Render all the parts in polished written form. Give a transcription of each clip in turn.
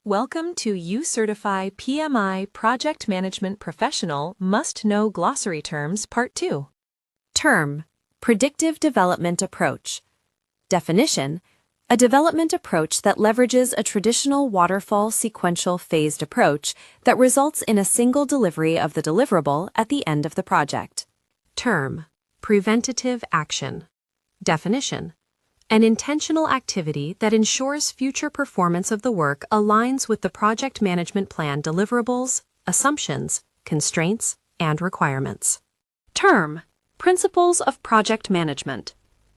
Welcome to uCertify PMI Project Management Professional Must-Know Glossary Terms Part 2. Term: Predictive Development Approach. Definition: a development approach that leverages a traditional waterfall sequential phased approach that results in a single delivery of the deliverable at the end of the project. Term: Preventative Action. Definition: an intentional activity that ensures future performance of the work aligns with the project management plan deliverables, assumptions, constraints, and requirements. Term: Principles of Project Management.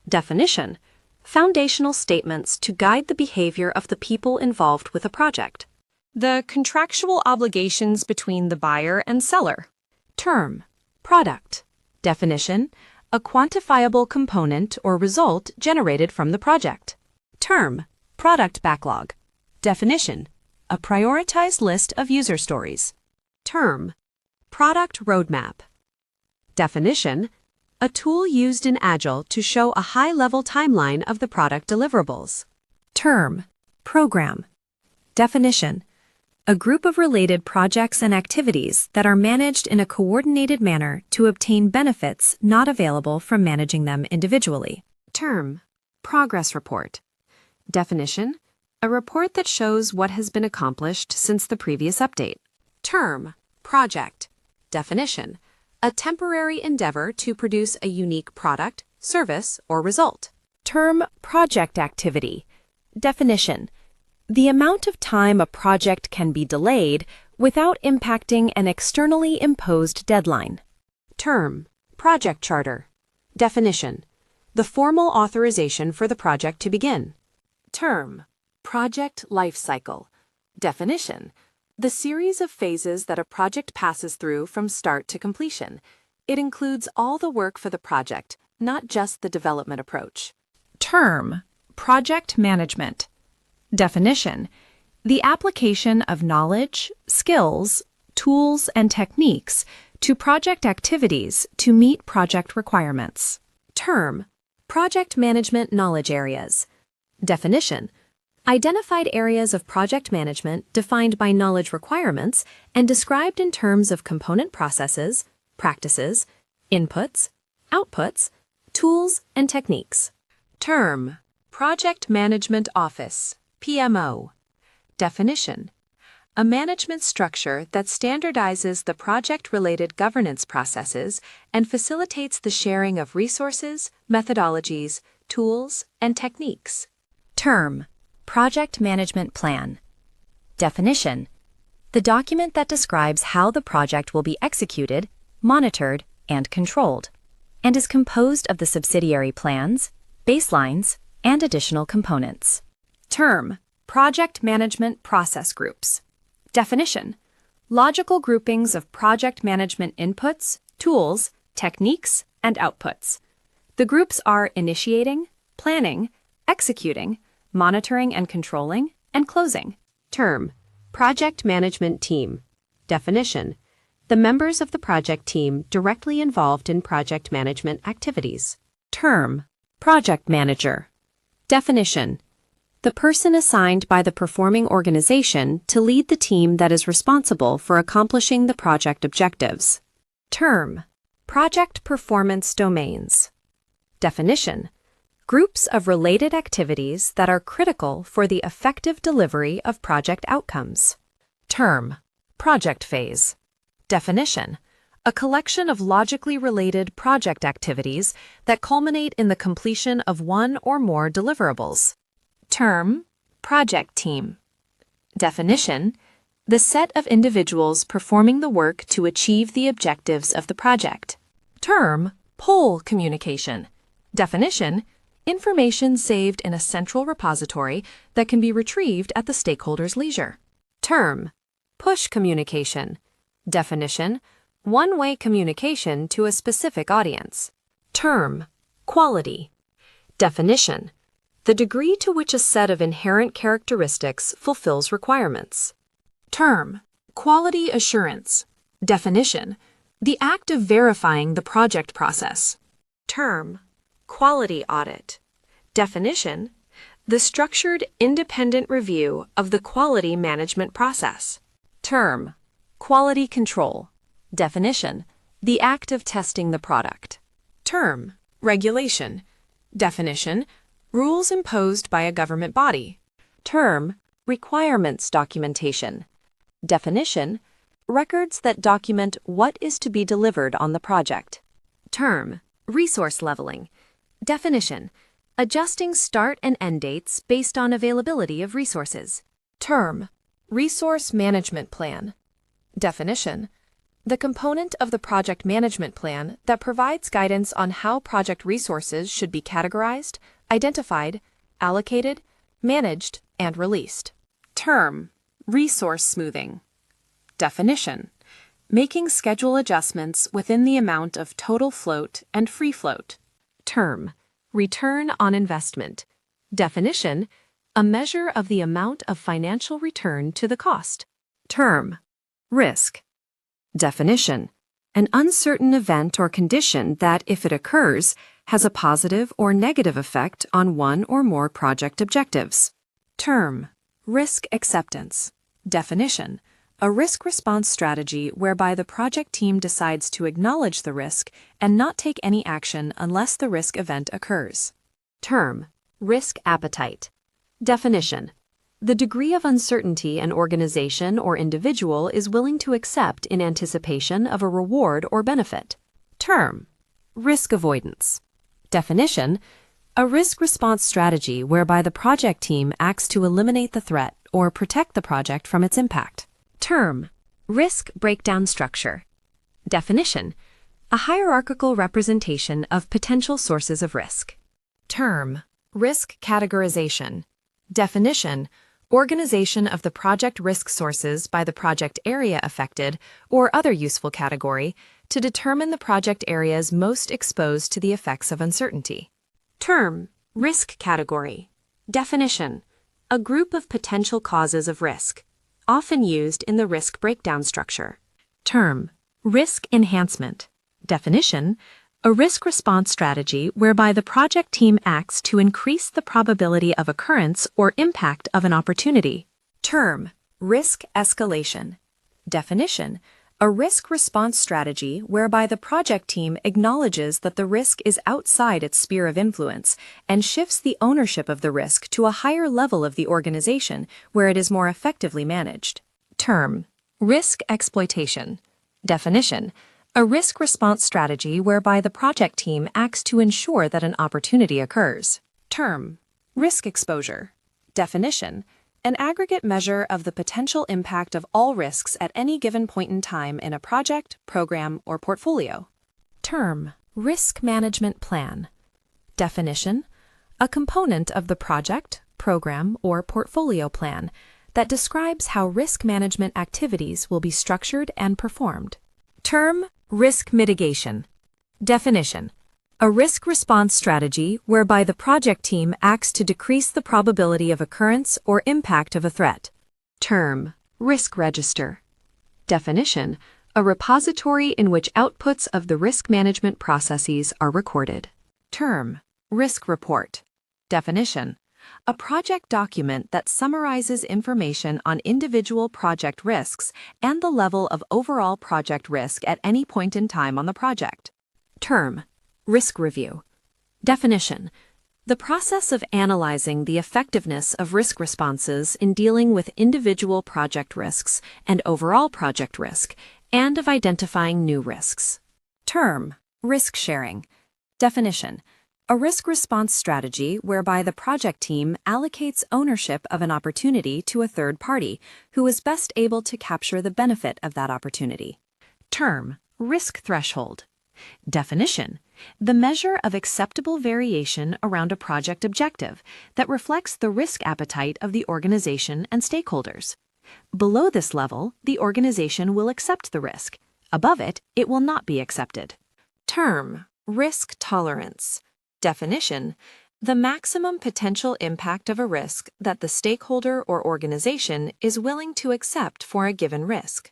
Definition: foundational statements to guide the behavior of the people involved with a project. The contractual obligations between the buyer and seller. Term: Product. Definition: a quantifiable component or result generated from the project. Term: Product Backlog. Definition: a prioritized list of user stories. Term: Product Roadmap. Definition: a tool used in Agile to show a high-level timeline of the product deliverables. Term: Program. Definition: a group of related projects and activities that are managed in a coordinated manner to obtain benefits not available from managing them individually. Term: Progress Report. Definition: a report that shows what has been accomplished since the previous update. Term: Project. Definition: a temporary endeavor to produce a unique product, service, or result. Term: Project Activity. Definition: the amount of time a project can be delayed without impacting an externally imposed deadline. Term: Project Charter. Definition: the formal authorization for the project to begin. Term: Project Life Cycle. Definition: the series of phases that a project passes through from start to completion. It includes all the work for the project, not just the development approach. Term: Project Management. Definition: the application of knowledge, skills, tools, and techniques to project activities to meet project requirements. Term: Project Management Knowledge Areas. Definition: identified areas of project management defined by knowledge requirements and described in terms of component processes, practices, inputs, outputs, tools, and techniques. Term: Project Management Office. PMO. Definition: a management structure that standardizes the project-related governance processes and facilitates the sharing of resources, methodologies, tools, and techniques. Term: Project Management Plan. Definition: the document that describes how the project will be executed, monitored, and controlled, and is composed of the subsidiary plans, baselines, and additional components. Term: Project Management Process Groups. Definition: logical groupings of project management inputs, tools, techniques, and outputs. The groups are initiating, planning, executing, monitoring and controlling, and closing. Term: Project Management Team. Definition: the members of the project team directly involved in project management activities. Term: Project Manager. Definition: the person assigned by the performing organization to lead the team that is responsible for accomplishing the project objectives. Term: Project Performance Domains. Definition: groups of related activities that are critical for the effective delivery of project outcomes. Term: Project Phase. Definition: a collection of logically related project activities that culminate in the completion of one or more deliverables. Term: Project Team. Definition: the set of individuals performing the work to achieve the objectives of the project. Term: Pull Communication. Definition: information saved in a central repository that can be retrieved at the stakeholder's leisure. Term: Push Communication. Definition: one-way communication to a specific audience. Term: Quality. Definition: the degree to which a set of inherent characteristics fulfills requirements. Term: Quality Assurance. Definition: the act of verifying the project process. Term: Quality Audit. Definition: the structured, independent review of the quality management process. Term, quality control. Definition, the act of testing the product. Term, regulation. Definition, rules imposed by a government body. Term, requirements documentation. Definition, records that document what is to be delivered on the project. Term, resource leveling. Definition, adjusting start and end dates based on availability of resources. Term, resource management plan. Definition, the component of the project management plan that provides guidance on how project resources should be categorized, identified, allocated, managed, and released. Term, resource smoothing. Definition, making schedule adjustments within the amount of total float and free float. Term, return on investment. Definition, a measure of the amount of financial return to the cost. Term, risk. Definition, an uncertain event or condition that, if it occurs, has a positive or negative effect on one or more project objectives. Term, risk acceptance. Definition, a risk response strategy whereby the project team decides to acknowledge the risk and not take any action unless the risk event occurs. Term, risk appetite. Definition, the degree of uncertainty an organization or individual is willing to accept in anticipation of a reward or benefit. Term, risk avoidance. Definition, a risk response strategy whereby the project team acts to eliminate the threat or protect the project from its impact. Term, risk breakdown structure. Definition, a hierarchical representation of potential sources of risk. Term, risk categorization. Definition, organization of the project risk sources by the project area affected or other useful category to determine the project areas most exposed to the effects of uncertainty. Term, risk category. Definition, a group of potential causes of risk, often used in the risk breakdown structure. Term, risk enhancement. Definition, a risk response strategy whereby the project team acts to increase the probability of occurrence or impact of an opportunity. Term, risk escalation. Definition, a risk response strategy whereby the project team acknowledges that the risk is outside its sphere of influence and shifts the ownership of the risk to a higher level of the organization where it is more effectively managed. Term, risk exploitation. Definition, a risk response strategy whereby the project team acts to ensure that an opportunity occurs. Term, risk exposure. Definition, an aggregate measure of the potential impact of all risks at any given point in time in a project, program, or portfolio. Term, risk management plan. Definition, a component of the project, program, or portfolio plan that describes how risk management activities will be structured and performed. Term, risk mitigation. Definition, a risk response strategy whereby the project team acts to decrease the probability of occurrence or impact of a threat. Term, risk register. Definition, a repository in which outputs of the risk management processes are recorded. Term, risk report. Definition, a project document that summarizes information on individual project risks and the level of overall project risk at any point in time on the project. Term, risk review. Definition, the process of analyzing the effectiveness of risk responses in dealing with individual project risks and overall project risk, and of identifying new risks. Term, risk sharing. Definition, a risk response strategy whereby the project team allocates ownership of an opportunity to a third party who is best able to capture the benefit of that opportunity. Term, risk threshold. Definition, the measure of acceptable variation around a project objective that reflects the risk appetite of the organization and stakeholders. Below this level, the organization will accept the risk. Above it, it will not be accepted. Term, risk tolerance. Definition, the maximum potential impact of a risk that the stakeholder or organization is willing to accept for a given risk.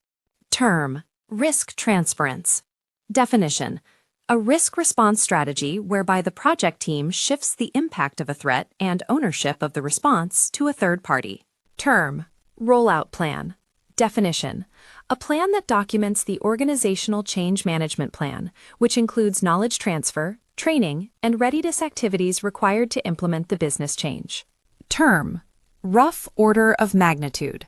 Term, risk transference. Definition, A risk response strategy whereby the project team shifts the impact of a threat and ownership of the response to a third party. Term: rollout plan. Definition: a plan that documents the organizational change management plan, which includes knowledge transfer, training, and readiness activities required to implement the business change. Term: rough order of magnitude.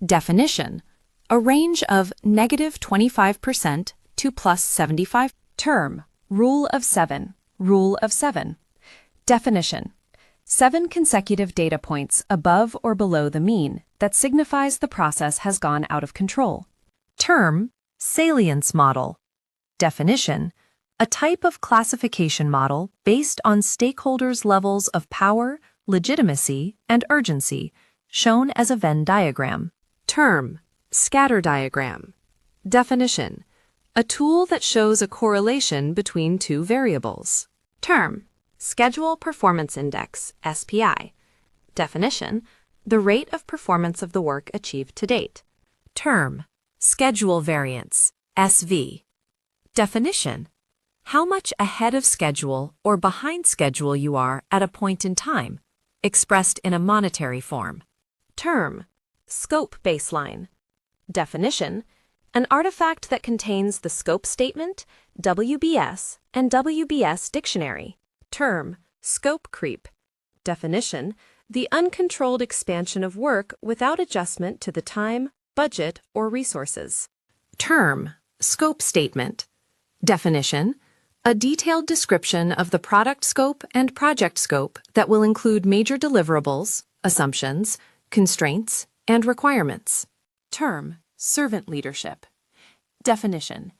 Definition: a range of -25% to +75%. Term: rule of 7. Rule of 7. Definition: 7 consecutive data points above or below the mean that signifies the process has gone out of control. Term: salience model. Definition: a type of classification model based on stakeholders' levels of power, legitimacy, and urgency, shown as a Venn diagram. Term: scatter diagram. Definition: a tool that shows a correlation between two variables. Term: schedule performance index, SPI. Definition: the rate of performance of the work achieved to date. Term: schedule variance, SV. Definition: how much ahead of schedule or behind schedule you are at a point in time, expressed in a monetary form. Term: scope baseline. Definition: an artifact that contains the scope statement, WBS, and WBS dictionary. Term: scope creep. Definition: the uncontrolled expansion of work without adjustment to the time, budget, or resources. Term: scope statement. Definition: a detailed description of the product scope and project scope that will include major deliverables, assumptions, constraints, and requirements. Term: servant leadership. Definition: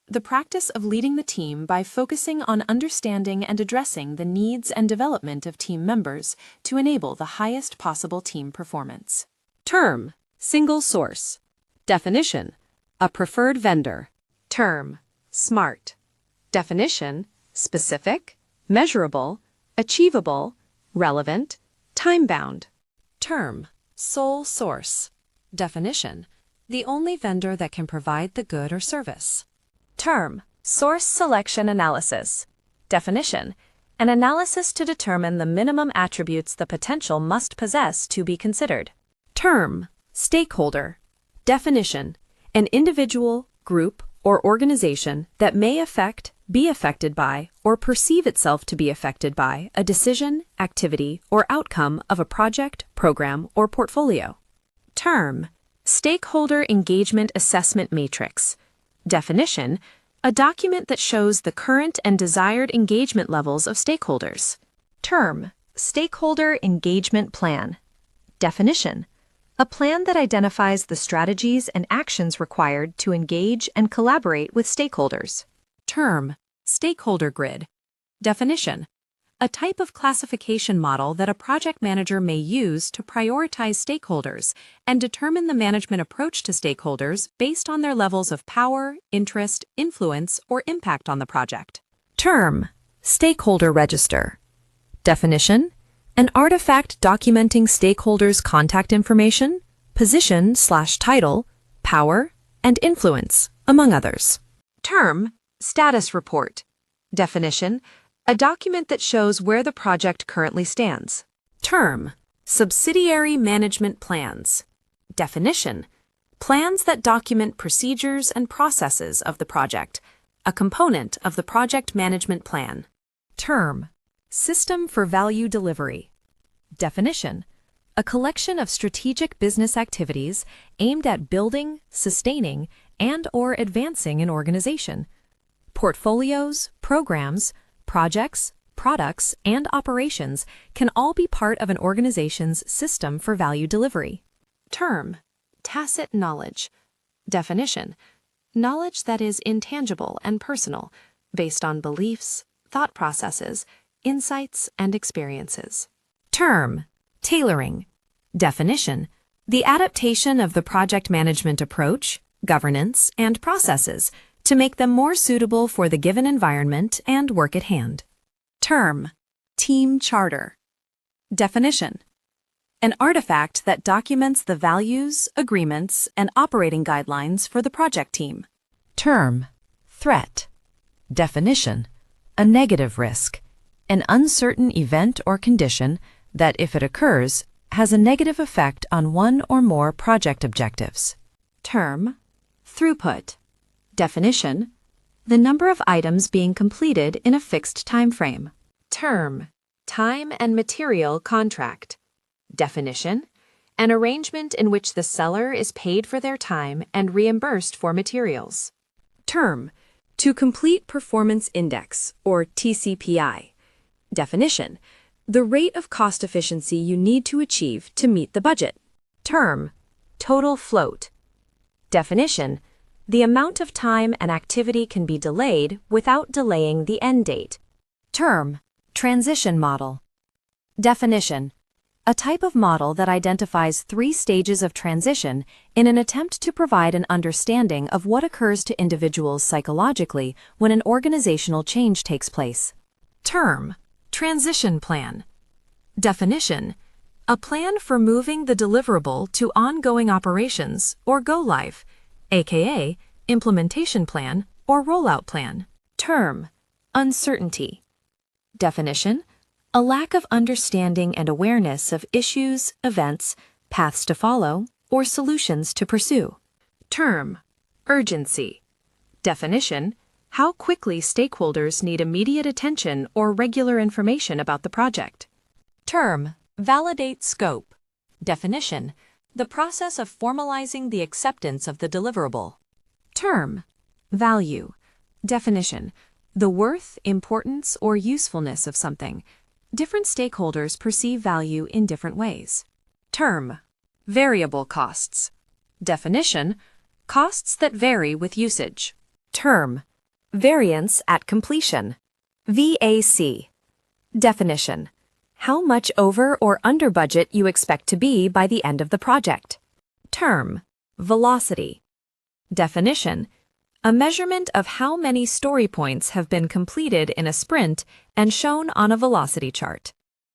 the practice of leading the team by focusing on understanding and addressing the needs and development of team members to enable the highest possible team performance. Term: single source. Definition: a preferred vendor. Term: SMART. Definition: specific, measurable, achievable, relevant, time-bound. Term: sole source. Definition: the only vendor that can provide the good or service. Term: source selection analysis. Definition: an analysis to determine the minimum attributes the potential must possess to be considered. Term: stakeholder. Definition: an individual, group, or organization that may affect, be affected by, or perceive itself to be affected by a decision, activity, or outcome of a project, program, or portfolio. Term: stakeholder engagement assessment matrix. Definition: a document that shows the current and desired engagement levels of stakeholders. Term: stakeholder engagement plan. Definition: a plan that identifies the strategies and actions required to engage and collaborate with stakeholders. Term: stakeholder grid. Definition: a type of classification model that a project manager may use to prioritize stakeholders and determine the management approach to stakeholders based on their levels of power, interest, influence, or impact on the project. Term: stakeholder register. Definition: an artifact documenting stakeholders' contact information, position/title, power, and influence, among others. Term: status report. Definition: a document that shows where the project currently stands. Term: subsidiary management plans. Definition: plans that document procedures and processes of the project, a component of the project management plan. Term: system for value delivery. Definition: a collection of strategic business activities aimed at building, sustaining, and/or advancing an organization. Portfolios, programs, projects, products, and operations can all be part of an organization's system for value delivery. Term: tacit knowledge. Definition: knowledge that is intangible and personal, based on beliefs, thought processes, insights, and experiences. Term: tailoring. Definition: the adaptation of the project management approach, governance, and processes to make them more suitable for the given environment and work at hand. Term: team charter. Definition: an artifact that documents the values, agreements, and operating guidelines for the project team. Term: threat. Definition: a negative risk, an uncertain event or condition that, if it occurs, has a negative effect on one or more project objectives. Term: throughput. Definition: the number of items being completed in a fixed time frame. Term: time and material contract. Definition: an arrangement in which the seller is paid for their time and reimbursed for materials. Term: to complete performance index, or TCPI. Definition: the rate of cost efficiency you need to achieve to meet the budget. Term: total float. Definition: the amount of time an activity can be delayed without delaying the end date. Term: transition model. Definition: a type of model that identifies 3 stages of transition in an attempt to provide an understanding of what occurs to individuals psychologically when an organizational change takes place. Term: transition plan. Definition: a plan for moving the deliverable to ongoing operations or go live, aka implementation plan or rollout plan. Term: uncertainty. Definition: a lack of understanding and awareness of issues, events, paths to follow, or solutions to pursue. Term: urgency. Definition: how quickly stakeholders need immediate attention or regular information about the project. Term: validate scope. Definition: the process of formalizing the acceptance of the deliverable. Term: value. Definition: the worth, importance, or usefulness of something. Different stakeholders perceive value in different ways. Term: variable costs. Definition: costs that vary with usage. Term: variance at completion. VAC. Definition: how much over or under budget you expect to be by the end of the project. Term: velocity. Definition: a measurement of how many story points have been completed in a sprint and shown on a velocity chart.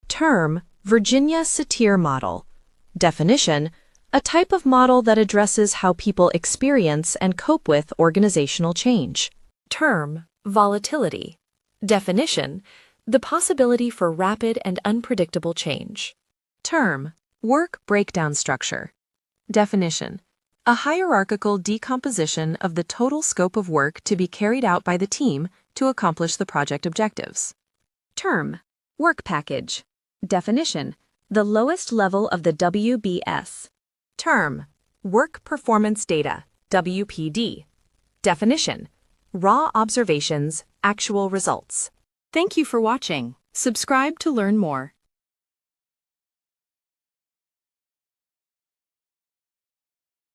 Term: Virginia Satir model. Definition: a type of model that addresses how people experience and cope with organizational change. Term: volatility. Definition: the possibility for rapid and unpredictable change. Term: work breakdown structure. Definition: a hierarchical decomposition of the total scope of work to be carried out by the team to accomplish the project objectives. Term: work package. Definition: the lowest level of the WBS. Term: work performance data, WPD. Definition: raw observations, actual results. Thank you for watching. Subscribe to learn more.